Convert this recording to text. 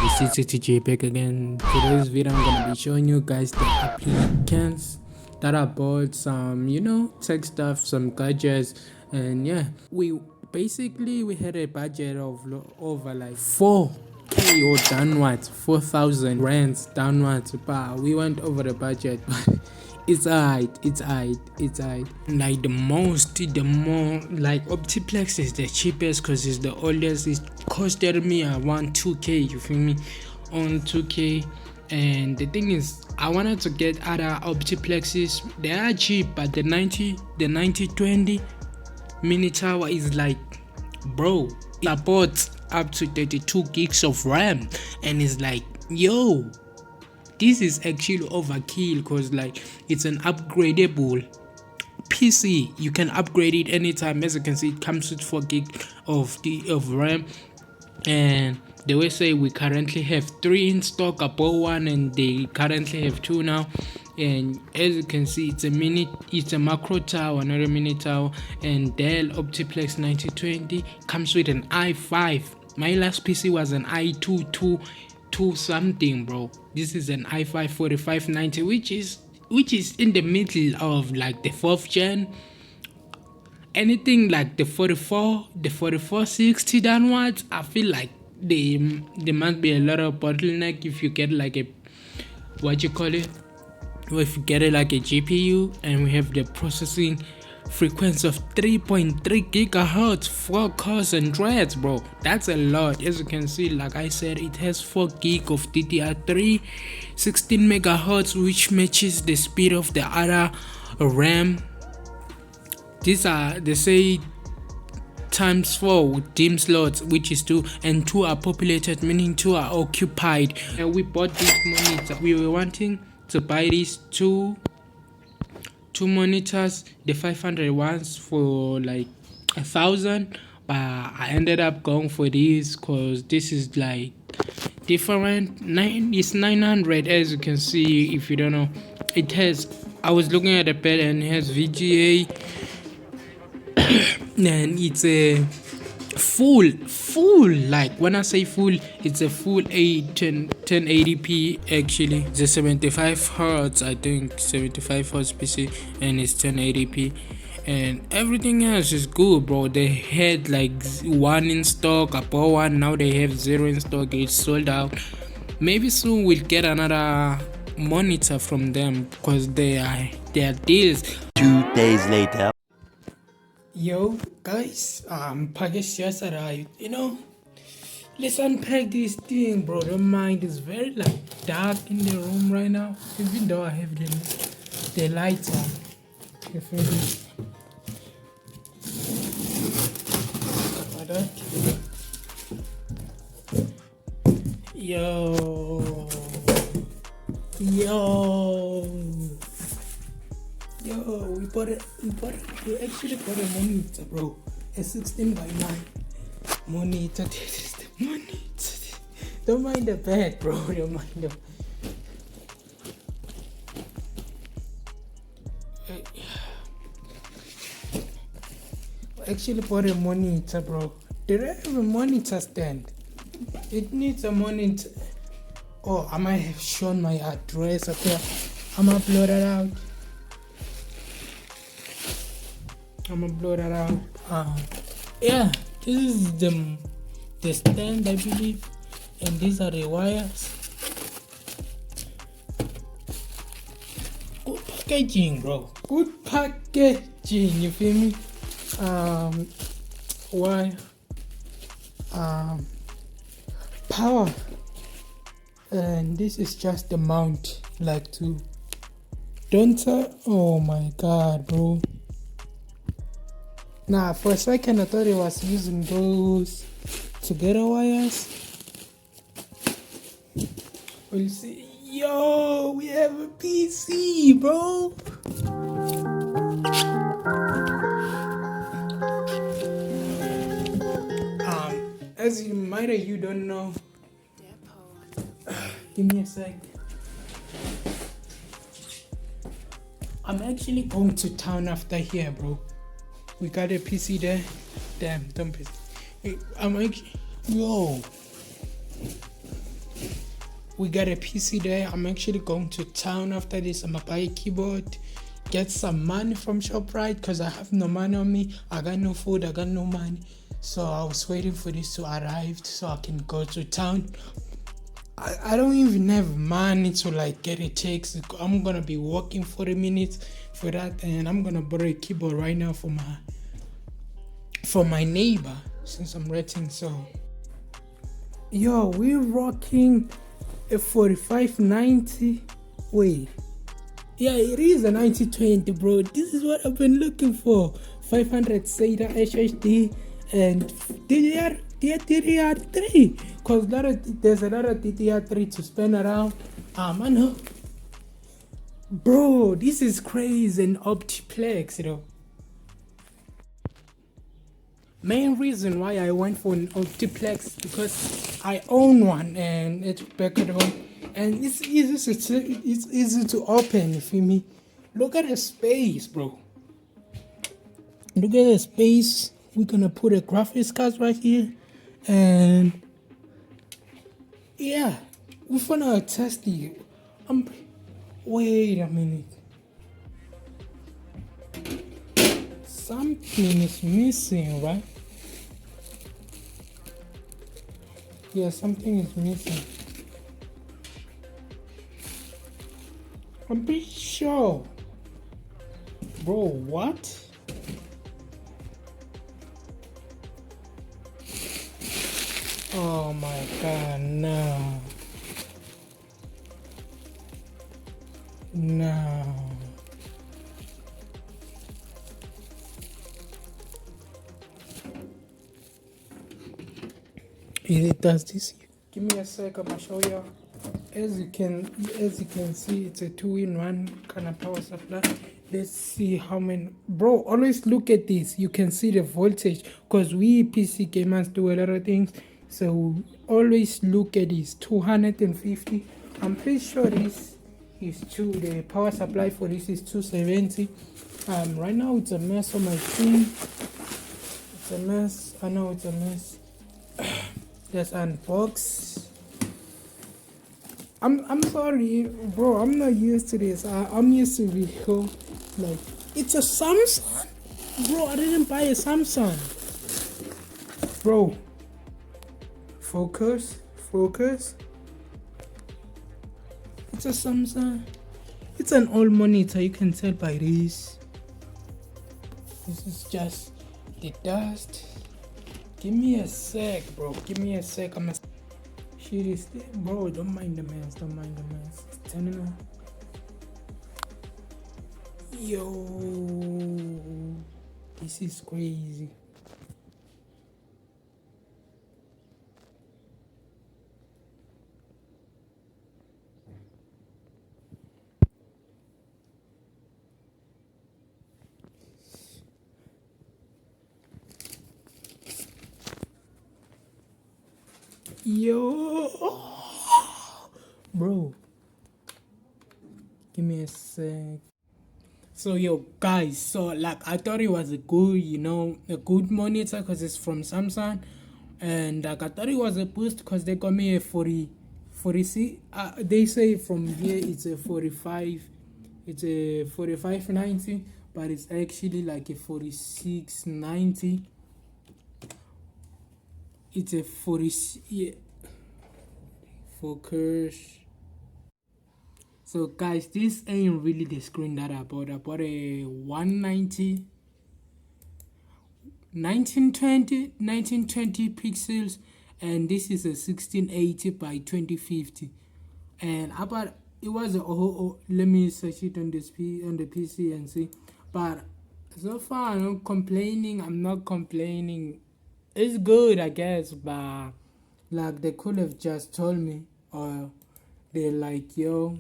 This is TJ back again. Today's video I'm gonna be showing you guys the applicants that I bought, some tech stuff, some gadgets, and yeah, we had a budget of over like 4k or downwards, 4,000 rands downwards, but we went over the budget. But it's alright, like the more like OPTIPLEX is the cheapest because it's the oldest. It costed me around 2k, you feel me, on 2k. And the thing is, I wanted to get other OPTIPLEXes. They are cheap, but the 9020 mini tower is like, bro, it supports up to 32 gigs of RAM, and it's like, yo, this is actually overkill because like it's an upgradable PC. You can upgrade it anytime. As you can see, it comes with 4 gig of RAM, and they will say we currently have 3 in stock, I bought 1 and they currently have 2 now. And as you can see, it's a macro tower, not a mini tower. And Dell OPTIPLEX 9020 comes with an i5. My last PC was an i2 something, bro. This is an i5 4590, which is in the middle of like the 4th gen. Anything like the 4460 downwards, I feel like there must be a lot of bottleneck if you get like a, what you call it, if you get it like a GPU. And we have the processing frequency of 3.3 gigahertz, 4 cores and threads, bro. That's a lot. As you can see, like I said, it has 4 gig of DDR3, 16 megahertz, which matches the speed of the other RAM. These are, they say, times 4 with DIMM slots, which is 2, and 2 are populated, meaning 2 are occupied. And we bought this monitor. We were wanting to buy these two monitors, the 500 ones, for like 1,000, but I ended up going for these because this is like different. It's 900. As you can see, if you don't know, it has, I was looking at the pad and it has VGA, and it's a full, like when I say full, it's a full 1080p. actually it's a 75 hertz, I think 75 hertz PC, and it's 1080p, and everything else is good, bro. They had like 1 in stock, I bought 1, now they have 0 in stock, it's sold out. Maybe soon we'll get another monitor from them because they are deals. 2 days later. Yo guys, package just arrived. Let's unpack this thing, bro. The mind is very like dark in the room right now, even though I have the lights on. You feel me? Yo, we actually bought a monitor, bro. A 16 by 9 monitor. This is the monitor. Don't mind the bed, bro. Don't mind the. Actually bought a monitor, bro. Did I have a monitor stand? It needs a monitor. Oh, I might have shown my address up here. I'm gonna blow that out. Yeah, this is the stand, I believe, and these are the wires. Good packaging, bro. Good packaging, you feel me? Wire, power, and this is just the mount, like to don't. Oh my god, bro. Nah, for a second I thought it was using those together wires. We'll see. Yo, we have a PC, bro. As you might have, you don't know. Give me a sec. I'm actually going to town after here, bro. We got a PC there. Damn, don't piss. I'm actually, yo. we got a PC there. I'm actually going to town after this. I'm gonna buy a keyboard, get some money from ShopRite because I have no money on me. I got no food, I got no money. So I was waiting for this to arrive so I can go to town. I don't even have money to like get a taxi. I'm gonna be walking 40 minutes for that, and I'm gonna borrow a keyboard right now for my neighbor since I'm renting. So yo, we're rocking a 4590. Wait, yeah, it is a 9020, bro. This is what I've been looking for. 500 SATA HHD and DDR3, because there's a lot of DDR3 to spend around. I know, bro, this is crazy. And OPTIPLEX, you know. Main reason why I went for an OPTIPLEX because I own one and it's back at home and it's easy to open. You feel me? Look at the space, bro. Look at the space. We're gonna put a graphics card right here, and yeah, we're gonna test it. Wait a minute. Something is missing, right? Yeah, something is missing. I'm pretty sure. Bro, what? Oh my god, no. No. It does this. Give me a sec, I'ma show you. As you can see, it's a 2-in-1 kind of power supply. Let's see how many. Bro, always look at this. You can see the voltage because we PC gamers do a lot of things. So always look at this. 250. I'm pretty sure this is the power supply for this is 270. Right now it's a mess on my screen. It's a mess. I know it's a mess. Let's unbox. I'm sorry, bro. I'm not used to this. I'm used to video. Like, it's a Samsung, bro. I didn't buy a Samsung, bro. Focus. It's a Samsung. It's an old monitor. You can tell by this. This is just the dust. Give me a sec, bro. Give me a sec. I'm a shit is bro. Don't mind the mess. It's turning on. Yo, this is crazy. Yo, bro, give me a sec. So yo guys, so like I thought it was a good monitor because it's from Samsung, and like I thought it was a boost because they got me a 40 C. They say from here it's a 45, it's a 4590, but it's actually like a 4690. It's a 40, yeah. Focus. So guys, this ain't really the screen that I bought. I bought a 190 1920 pixels, and this is a 1680 by 2050. And I bought it was a let me search it on the PC and see. But so far I'm not complaining. It's good, I guess, but like they could have just told me, or they're like, yo,